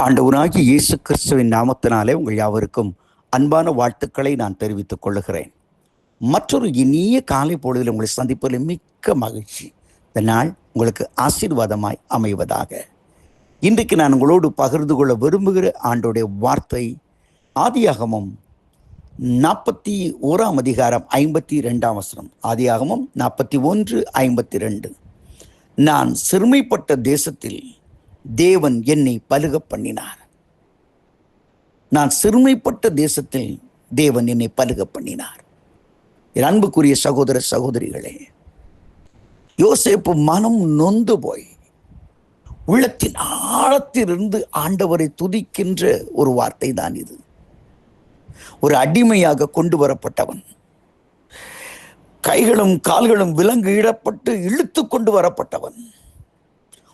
ஆண்டவராகிய இயேசு கிறிஸ்துவின் நாமத்தினாலே உங்கள் யாவருக்கும் அன்பான வாழ்த்துக்களை நான் தெரிவித்துக் கொள்ளுகிறேன். மற்றொரு இனிய காலை பொழுதில் உங்களை சந்திப்பதில் மிக்க மகிழ்ச்சி. இந்த நாள் உங்களுக்கு ஆசீர்வாதமாய் அமைவதாக. இன்றைக்கு நான் உங்களோடு பகிர்ந்து கொள்ள விரும்புகிற ஆண்டோடைய வார்த்தை ஆதியாகமம் 41 அதிகாரம் 52 வசனம். ஆதியாகமம் 41:52. நான் சிறுமைப்பட்ட தேசத்தில் தேவன் என்னை பலுக பண்ணினார். நான் சிறுமைப்பட்ட தேசத்தில் தேவன் என்னை பலுக பண்ணினார். என் அன்புக்குரிய சகோதர சகோதரிகளே, யோசேப்பு மனம் நொந்து போய் உள்ளத்தின் ஆழத்திலிருந்து ஆண்டவரை துதிக்கின்ற ஒரு வார்த்தை தான் இது. ஒரு அடிமையாக கொண்டு வரப்பட்டவன், கைகளும் கால்களும் விலங்கு இடப்பட்டு இழுத்து கொண்டு வரப்பட்டவன்.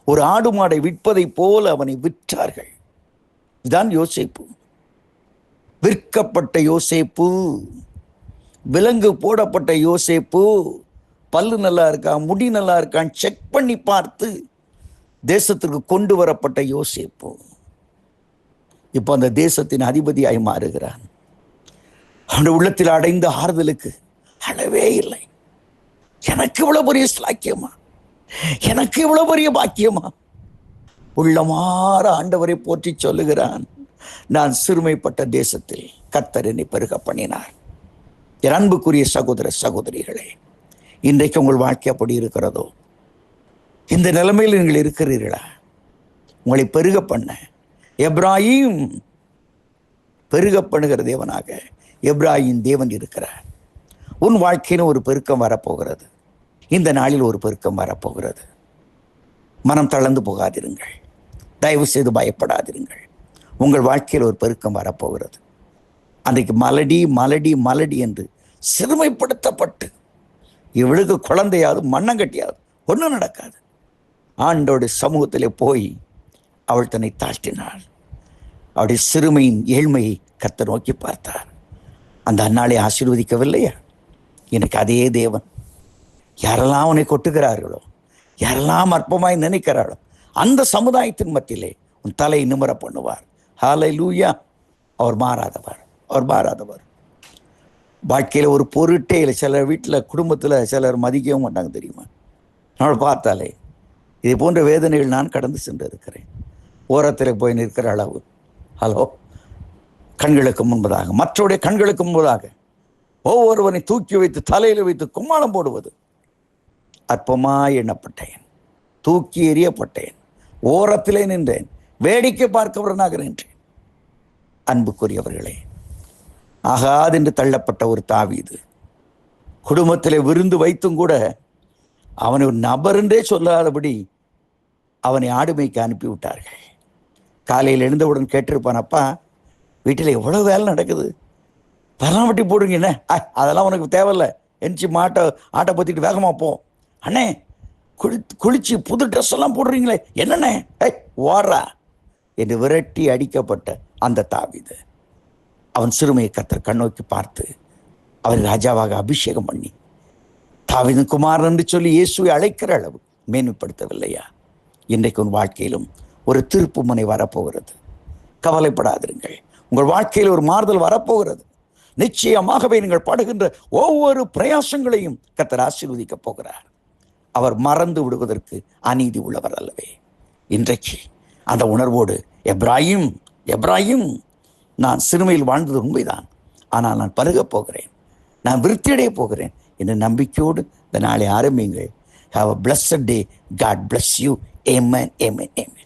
ஒரு ஆடு மாடை விற்பதை போல அவனை விற்றார்கள். இதுதான் யோசேப்பு. விற்கப்பட்ட யோசேப்பு, விலங்கு போடப்பட்ட யோசேப்பு, பல்லு நல்லா இருக்கா, முடி நல்லா இருக்கான்னு செக் பண்ணி பார்த்து தேசத்திற்கு கொண்டு வரப்பட்ட யோசேப்பு இப்போ அந்த தேசத்தின் அதிபதியாய் மாறுகிறான். அவனுடைய உள்ளத்தில் அடைந்த ஆறுதலுக்கு அளவே இல்லை. எனக்கு இவ்வளவு பெரிய சாக்கியமா, எனக்கு இவ்வளவு பெரிய பாக்கியமா? உள்ளமாற ஆண்டவரை போற்றி சொல்லுகிறான். நான் சிறுமைப்பட்ட தேசத்தில் கர்த்தர் என்னை பெருக பண்ணினார். என் அன்புக்குரிய சகோதர சகோதரிகளே, இன்றைக்கு உங்கள் வாழ்க்கை அப்படி இருக்கிறதோ? இந்த நிலைமையில் நீங்கள் இருக்கிறீர்களா? உங்களை பெருக பண்ண எப்ராஹிம், பெருக பண்ணுகிற தேவனாக எப்ராஹிம் தேவன் இருக்கிறார். உன் வாழ்க்கையிலும் ஒரு பெருக்கம் வரப்போகிறது. இந்த நாளில் ஒரு பெருக்கம் வரப்போகிறது. மனம் தளர்ந்து போகாதிருங்கள். தயவு செய்து பயப்படாதிருங்கள். உங்கள் வாழ்க்கையில் ஒரு பெருக்கம் வரப்போகிறது. அன்றைக்கு மலடி மலடி மலடி என்று சிறுமைப்படுத்தப்பட்டு இவளுக்கு குழந்தையாவது மண்ணங்கட்டியாவது ஒன்றும் நடக்காது. ஆண்டோட சமூகத்திலே போய் அவள் தன்னை தாழ்த்தினாள். அவருடைய சிறுமையின் ஏழ்மையை கர்த்தர் நோக்கி பார்த்தார். அந்த அந்நாளை ஆசீர்வதிக்கவில்லையா? எனக்கு அதே தேவன் யாரெல்லாம் அவனை கொட்டுகிறார்களோ, யாரெல்லாம் அற்பமாய் நினைக்கிறார்களோ, அந்த சமுதாயத்தின் மத்தியிலே உன் தலை நிமிர பண்ணுவார். ஹல்லேலூயா. அவர் மாறாதவர், அவர் மாறாதவர். வாழ்க்கையில் ஒரு பொருட்டே இல்லை. சிலர் வீட்டில் குடும்பத்தில் சிலர் மதிக்கவும் மாட்டாங்க, தெரியுமா? நான் பார்த்தாலே இது போன்ற வேதனைகள் நான் கடந்து சென்று இருக்கிறேன். ஓரத்தில் போய் நிற்கிற அளவு, ஹலோ, கண்களுக்கு முன்பதாக, மற்றவருடைய கண்களுக்கு முன்பதாக ஒவ்வொருவனை தூக்கி வைத்து தலையில் வைத்து கும்மாளம் போடுவது. அற்பமாய் எண்ணப்பட்டேன், தூக்கி எறியப்பட்டேன், ஓரத்திலே நின்றேன், வேடிக்கை பார்க்கவரனாக நின்றேன். அன்புக்குரியவர்களே, ஆகாதென்று தள்ளப்பட்ட ஒரு தாவீது, குடும்பத்திலே விருந்து வைத்தும் கூட அவனை ஒரு நபர் என்றே சொல்லாதபடி அவனை ஆடுமைக்கு அனுப்பிவிட்டார்கள். காலையில் எழுந்தவுடன் கேட்டிருப்பான், அப்பா வீட்டில் எவ்வளோ வேலை நடக்குது, பரலாம் வட்டி போடுங்க. என்ன அதெல்லாம் உனக்கு தேவையில்லை, எந்திச்சு ஆட்டை பற்றிட்டு வேகமாக போ. அண்ணே, குளிச்சு புது ட்ரெஸ் எல்லாம் போடுறீங்களே, என்னண்ணே, ஓடுறா என்று விரட்டி அடிக்கப்பட்ட அந்த தாவீது, அவன் சிறுமையை கர்த்தர் கண்ணோக்கி பார்த்து அவன் ராஜாவாக அபிஷேகம் பண்ணி தாவீதின் குமாரன் என்று சொல்லி இயேசுவை அழைக்கிற அளவு மேன்மைப்படுத்தவில்லையா? இன்றைக்கு உன் வாழ்க்கையிலும் ஒரு திருப்பு முனை வரப்போகிறது. கவலைப்படாதிருங்கள். உங்கள் வாழ்க்கையில் ஒரு மாறுதல் வரப்போகிறது. நிச்சயமாகவே நீங்கள் படுகின்ற ஒவ்வொரு பிரயாசங்களையும் கர்த்தர் ஆசீர்வதிக்கப் போகிறார். அவர் மறந்து விடுவதற்கு அநீதி உள்ளவர் அல்லவே. இன்றைக்கு அந்த உணர்வோடு எப்ராஹிம், எப்ராஹிம், நான் சிறுமையில் வாழ்ந்தது உண்மைதான், ஆனால் நான் பருகப் போகிறேன், நான் விருத்தியடைய போகிறேன் என்ற நம்பிக்கையோடு இந்த நாளை ஆரம்பியுங்கள். Have a blessed day. God bless you. Amen, amen, amen.